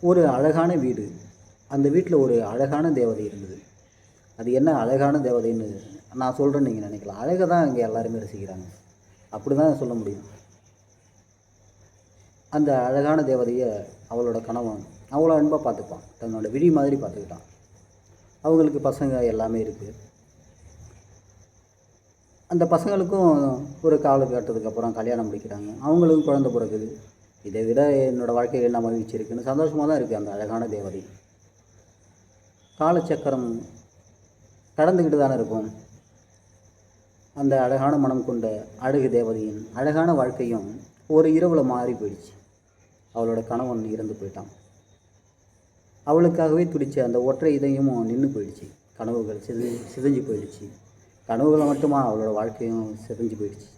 ஒரு அழகான வீடு, அந்த வீட்டில் ஒரு அழகான தேவதை இருந்தது. அது என்ன அழகான தேவதைன்னு நான் சொல்கிறேன்னு நீங்கள் நினைக்கலாம். அழகை தான் இங்கே எல்லாருமே ரசிக்கிறாங்க, அப்படி தான் சொல்ல முடியும். அந்த அழகான தேவதையை அவளோட கணவன் அவ்வளோ அன்பாக பார்த்துப்பான், தன்னோட விழி மாதிரி பார்த்துக்கிட்டான். அவங்களுக்கு பசங்க எல்லாமே இருக்குது. அந்த பசங்களுக்கும் ஒரு காலகட்டத்துக்கப்புறம் கல்யாணம் முடிக்கிறாங்க, அவங்களுக்கும் குழந்தை பிறகுது. இதை விட என்னோடய வாழ்க்கையில் என்ன மகிழ்ச்சி இருக்குன்னு சந்தோஷமாக தான் இருக்குது அந்த அழகான தேவதை. காலச்சக்கரம் கடந்துக்கிட்டு தானே இருக்கும். அந்த அழகான மனம் கொண்ட அழகு தேவதையின் அழகான வாழ்க்கையும் ஒரு இரவில் மாறி போயிடுச்சு. அவளோட கணவன் இறந்து போயிட்டான். அவளுக்காகவே துடித்த அந்த ஒற்றை இதயமும் நின்று போயிடுச்சு. கனவுகள் சிதைஞ்சு போயிடுச்சு. கனவுகளை மட்டுமா, அவளோட வாழ்க்கையும் சிதைஞ்சு போயிடுச்சு.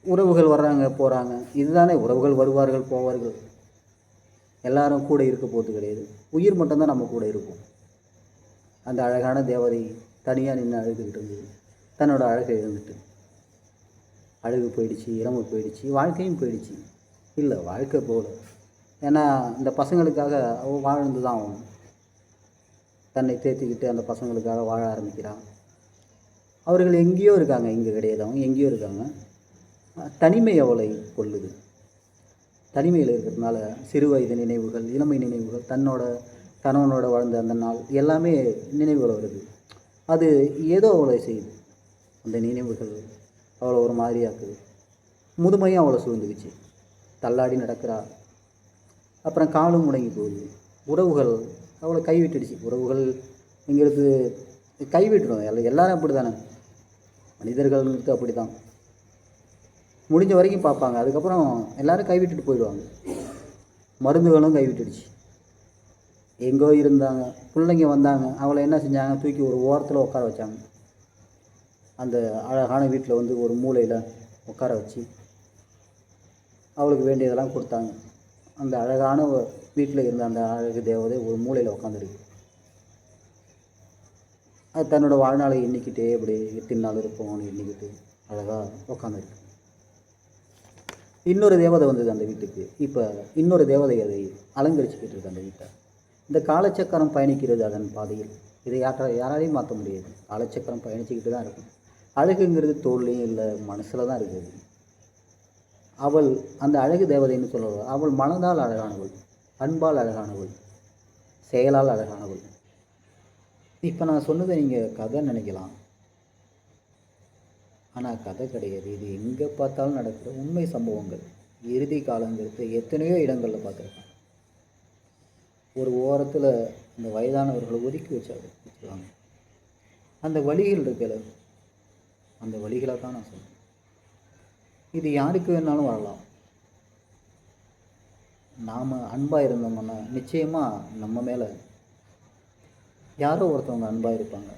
உறவுகள் வர்றாங்க போகிறாங்க, இதுதானே, உறவுகள் வருவார்கள் போவார்கள், எல்லாரும் கூட இருக்க போகிறது கிடையாது. உயிர் மட்டும்தான் நம்ம கூட இருக்கும். அந்த அழகான தேவதை தனியாக நின்று அழுதுகிட்டு இருந்தது. தன்னோட அழகை இழந்துட்டு, அழகு போயிடுச்சு, இளமை போயிடுச்சு, வாழ்க்கையும் போயிடுச்சு. இல்லை, வாழ்க்கை போகல. ஏன்னா இந்த பசங்களுக்காக அவள் வாழ்ந்து தான் ஆகணும். தன்னை தேர்த்திக்கிட்டு அந்த பசங்களுக்காக வாழ ஆரம்பிக்கிறான். அவர்கள் எங்கேயோ இருக்காங்க, இங்கே கிடையாது, அவங்க எங்கேயோ இருக்காங்க. தனிமை அவளை கொல்லுது. தனிமையில் இருக்கிறதுனால சிறு வயது நினைவுகள், இளமை நினைவுகள், தன்னோட கணவனோட வாழ்ந்த அந்த நாள் எல்லாமே நினைவுகள் வருது. அது ஏதோ அவளை செய்யுது. அந்த நினைவுகள் அவளை ஒரு மாதிரியாக்குது. முதுமையும் அவளை சூழ்ந்துக்குச்சு. தள்ளாடி நடக்கிறா. அப்புறம் காலும் முடங்கி போகுது. உறவுகள் அவளை கைவிட்டுடுச்சு. உறவுகள் எங்களுக்கு கைவிட்டுடும். எல்லாரும் அப்படி தானே, மனிதர்கள்ங்கிறது அப்படி தான். முடிஞ்ச வரைக்கும் பார்ப்பாங்க, அதுக்கப்புறம் எல்லோரும் கைவிட்டுட்டு போயிடுவாங்க. மருந்துகளும் கைவிட்டுடுச்சு. எங்கோ இருந்தாங்க, பிள்ளைங்க வந்தாங்க, அவளை என்ன செஞ்சாங்க, தூக்கி ஒரு ஓரத்தில் உட்கார வச்சாங்க. அந்த அழகான வீட்டில் வந்து ஒரு மூலையில் உட்கார வச்சு அவளுக்கு வேண்டியதெல்லாம் கொடுத்தாங்க. அந்த அழகான வீட்டில் இருந்த அந்த அழகு தேவதை ஒரு மூலையில் உட்காந்துருக்கு. அது தன்னோட வாழ்நாளை எண்ணிக்கிட்டே இப்படி எத்தனை நாள் இருப்போம்னு எண்ணிக்கிட்டு அழகாக உட்காந்துருக்கு. இன்னொரு தேவதை வந்தது அந்த வீட்டுக்கு. இப்போ இன்னொரு தேவதை அதை அலங்கரிச்சுக்கிட்டு இருக்கு அந்த வீட்டை. இந்த காலச்சக்கரம் பயணிக்கிறது அதன் பாதையில். இதை யாராலையும் மாற்ற முடியாது. காலச்சக்கரம் பயணிச்சுக்கிட்டு தான் இருக்கும். அழகுங்கிறது தோல்லையும் இல்லை, மனசில் தான் இருக்குது. அவள் அந்த அழகு தேவதைன்னு சொல்லுவாள். அவள் மனதால் அழகானவள், அன்பால் அழகானவள், செயலால் அழகானவள். இப்போ நான் சொன்னதை நீங்கள் கதை நினைக்கலாம், ஆனால் கதை கிடையாது. இது எங்கே பார்த்தாலும் நடக்கிற உண்மை சம்பவங்கள். இறுதி காலங்கிறது எத்தனையோ இடங்களில் பார்த்துருக்கேன். ஒரு ஓரத்தில் அந்த வயதானவர்களை ஒதுக்கி வச்சுருவாங்க. அந்த வழிகள் இருக்கல, அந்த வழிகளை தான் நான் சொல்கிறேன். இது யாருக்கு வேணாலும் வரலாம். நாம் அன்பாக இருந்தோம்னா நிச்சயமாக நம்ம மேலே யாரோ ஒருத்தவங்க அன்பாக இருப்பாங்க.